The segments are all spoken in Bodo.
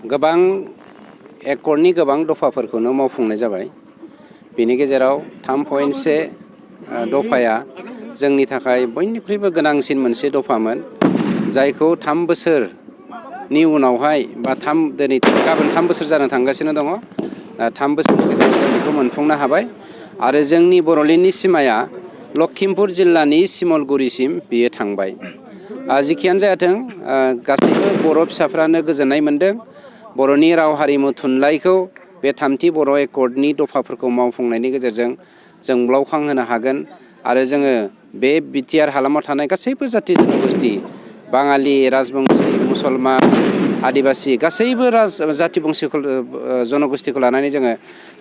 गोबां एकर्डनि गोबां दफाफोरखौनो मावफुंनाय जाबाय। बेनि गेजेराव 3.1 दफाया जोंनि थाखाय बयनिख्रुइबो गोनांसिन मोनसे दफामोन, जायखौ 3 बोसोरनि उनावहाय बा गाबोन 3 बोसोर जानो थांगासिनो दङ। 3 बोसोरनि गेजेराव जों बेखौ मोनफुंनो हाबाय आरो जोंनि बर'लेण्डनि सिमाया लखिमपुर जिल्लानि सिमलगुरिसिम बेयो थांबाय। जिखियानो जायाथों गासैबो बर' फिसाफ्रानो गोजोननाय मोन्दों। बर'नि राव हारिमु थुनलाइखौ बे 3थि बर' एकर्डनि दफाफोरखौ मावफुंनायनि गेजेरजों जोंब्लावखांहोनो हागोन आरो जोङो बे बिटिआर हालामाव थानाय गासैबो जाथि जनगोष्ठि, बाङालि, राजबंशी, मुसलमान, आदिबासि गासैबो जाथि बंशीखौ जनगोष्ठिखौ लानानै जोङो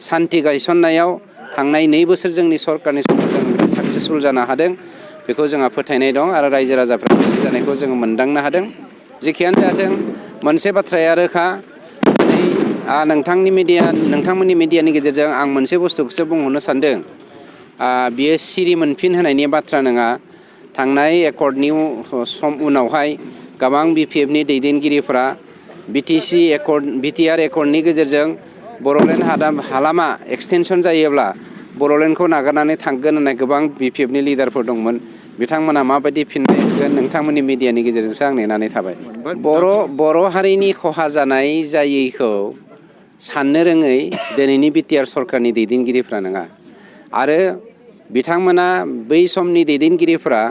सान्थि गायसननायाव थांनाय 2 बोसोर जोंनि सरकारनि समाव जों साक्सेसफुल जानो हादों। बेखौ जोंहा फोथायनाय दं आरो रायजो राजाफ्रा खुसि जानायखौ जोङो मोनदांनो हादों। जेखियानो जाथों मोनसे बाथ्राया रोखा, नोंथांमोननि मिडियानि गेजेरजों आं मोनसे बुस्थुखौसो बुंहरनो सानदों। बियो सिरि मोनफिन होनायनि बाथ्रा नङा। थांनाय एकर्डनि उनावहाय गोबां बिपिएफनि दैदेनगिरिफोरा बिटिआर एकर्डनि गेजेरजों बर'लेण्ड हालामा एक्सटेनसन जायोब्ला बर'लेण्डखौ नागारनानै थांगोन होननाय गोबां बिपिएफनि लिडारफोर दंमोन। बिथांमोना माबायदि फिननाय होगोन नोंथांमोननि मिडियानि गेजेरजोंसो आं नेनानै थाबाय। बर' हारिनि खहा जानाय जायैखौ साननो रोङै दिनैनि बिटिआर सरकारनि दैदेनगिरिफ्रा नङा आरो बिथांमोना बै समनि दैदेनगिरिफ्रा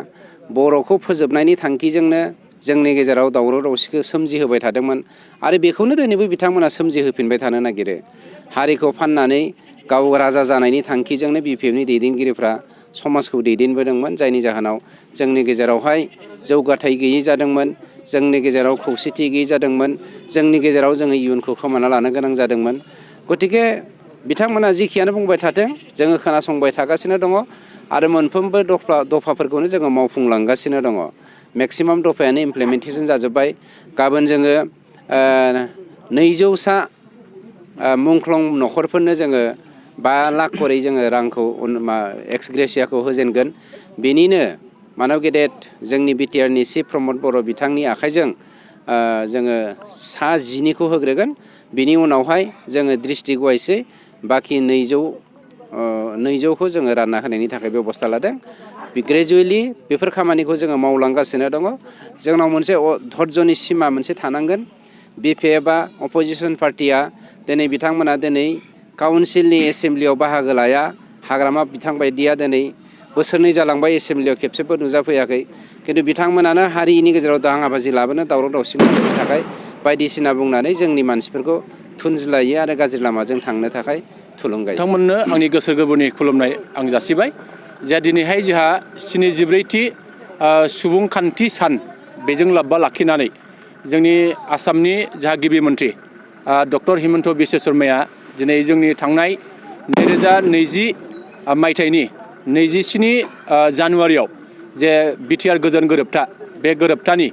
बर'खौ फोजोबनायनि थांखिजोंनो जोंनि गेजेराव दावराव दावसिखौ सोमजिहोबाय थादोंमोन आरो बेखौनो दिनैबो बिथांमोना सोमजिहोफिनबाय थानो नागिरो। हारिखौ फाननानै गाव राजा जानायनि थांखिजोंनो बिपिएफनि दैदेनगिरिफ्रा समाजखौ दैदेनबोदोंमोन, जायनि जाहोनाव जोंनि गेजेरावहाय जौगाथाय गैयै जादोंमोन, जोंनि गेजेराव खौसेथि गैयै जादोंमोन, जोंनि गेजेराव जोङो इयुनखौ खोमाना लानो गोनां जादोंमोन। गतिके बिथांमोना जिखियानो बुंबाय थाथों जोङो खोनासंबाय थागासिनो दङ आरो मोनफ्रोमबो दफाफोरखौनो जोङो मावफुंलांगासिनो दङ। मेक्सिमाम दफायानो इमप्लिमेन्टेसन जाजोब्बाय। गाबोन जोङो 200सा मुंख्लं न'खरफोरनो जोङो 5 लाख करै जोङो रांखौ एक्स ग्रेसियाखौ होजेनगोन। बेनिनो मानब गेदेर जोंनि बिटिआरनि चिफ प्रमद बर' बिथांनि आखाइजों जोङो 10 होग्रोगोन। बिनि उनावहाय जोङो डिस्ट्रिक्ट वाइसै बाखि 200खौ जोङो रानना होनायनि थाखाय बेबस्था लादों। ग्रेजुवेलि बेफोर खामानिखौ जोङो मावलांगासिनो दङ। जोंनाव मोनसे धर्जनि सिमा मोनसे थानांगोन। बिपिएफआ अपोजिसन पार्टिया बिथांमोना काउन्सिलनि एसेम्ब्लियाव बाहागो लाया। हाग्रामा बिथां बायदिया बोसोरनै जालांबाय एसेम्ब्लियाव खेबसेबो नुजाफैयाखै। खिन्थु बिथांमोनानो हारिनि गेजेराव दाङाबाजि लाबोनो, दावराव दावसिनि थाखाय बायदिसिना बुंनानै जोंनि मानसिफोरखौ थुनज्लायो आरो गाज्रि लामाजों थांनो थाखाय थुलुंगायो। बिथांमोननो आंनि गोसो गोरबोनि खुलुमनाय आं जासिबाय। जे दिनैहाय जोंहा 74थि सुबुंखान्थि सान बेजों लोब्बा लाखिनानै जोंनि आसामनि जोंहा गिबि मन्थ्रि डक्टर हिमन्त बिश्व शर्माया दिनै जोंनि थांनाय 2020 मायथाइनि 27 जानुवारियाव जे बिटिआर गोजोन गोरोबथा, बे गोरोबथानि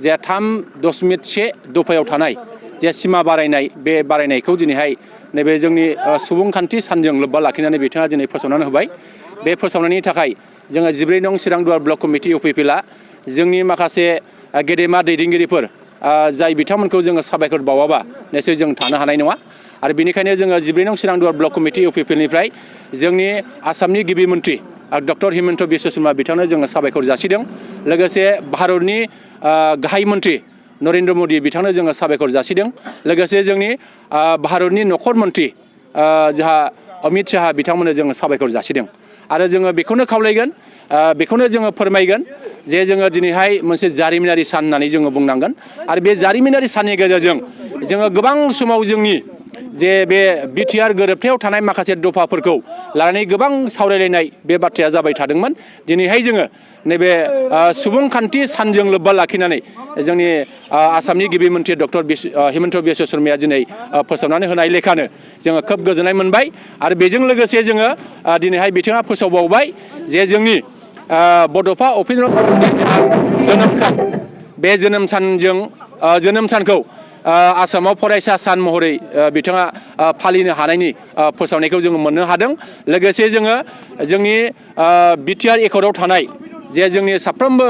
जे 3.1 दफायाव थानाय जे सिमा बारायनाय, बे बारायनायखौ दिनैहाय नैबे जोंनि सुबुंखान्थि सानजों लोब्बा लाखिनानै बिथाङा दिनै फोसावनानै होबाय। बे फोसावनायनि थाखाय जोङो 14 नं चिरां दुवार ब्लक कमिटि UPPLआ जोंनि माखासे गेदेमा दैदेनगिरिफोर जाय बिथांमोनखौ जोङो साबायखर बावाबा निश्चय जों थानो हानाय नङा। आरो बेनिखायनो जोङो 14 नं चिरां दुवार ब्लक कमिटि UPPLनिफ्राय जोंनि आसामनि गिबि मन्थ्रि डक्टर हिमन्त बिश्व शर्मा बिथांनो जोङो साबायखर जासिदों। लोगोसे भारतनि गाहाय मन्थ्रि नरेन्द्र मदि बिथांनो जोङो साबायखर जासिदों। लोगोसे जोंनि भारतनि नखर मन्थ्रि जोंहा अमित शाह बिथांमोननो जोङो साबायखर जासिदों। आरो जोङो बेखौनो खावलायगोन, बेखौनो जोङो फोरमायगोन जे जोङो दिनैहाय मोनसे जारिमिनारि सान होननानै जोङो बुंनांगोन। आरो बे जारिमिनारि साननि गेजेरजों जोङो गोबां समाव जोंनि जे बे बिटिआर गोरोबथायाव थानाय माखासे दफाफोरखौ लानानै गोबां सावरायलायनाय बे बाथ्राया जाबाय थादोंमोन। दिनैहाय जोङो नैबे सुबुंखान्थि सानजों लोब्बा लाखिनानै जोंनि आसामनि गिबि मन्थ्रि डक्टर हिमन्त बिश्व शर्माया दिनै फोसावनानै होनाय लेखानो जोङो खोब गोजोननाय मोनबाय। आरो बेजों लोगोसे जोङो दिनैहाय बिथाङा फोसावबावबाय जे जोंनि बड'फा उपेन्द्र जोनोम सान, बे जोनोम सानखौ आसामाव फरायसा सान महरै बिथाङा फालिनो हानायनि फोसावनायखौ जोङो मोननो हादों। लोगोसे जोङो जोंनि बिटिआर एकर्डआव थानाय जे जोंनि साफ्रोमबो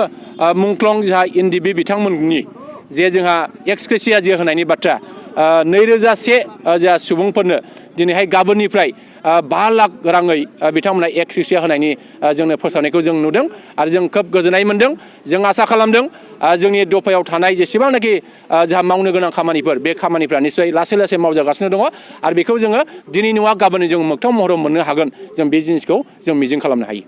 मुंख्लं जोंहा एनडिबि बिथांमोननि जे जोंहा एक्सक्रेसिया जे होनायनि बाथ्रा 2001 जा सुबुंफोरनो दिनैहाय गाबोननिफ्राय 5 लाख राङै बिथांमोना एक्सक्रेसिया होनायनि जोंनो फोसावनायखौ जों नुदों आरो जों खोब गोजोननाय मोनदों। जों आसा खालामदों जोंनि दफायाव थानाय जेसेबांनाखि जोंहा मावनो गोनां खामानिफोर बे खामानिफ्रा निस्सय लासै लासै मावजागासिनो दङ आरो बेखौ जोङो दिनै नङा गाबोन जों मोगथां महराव मोननो हागोन। जों बे जिनिसखौ जों मिजिं खालामनो हायो।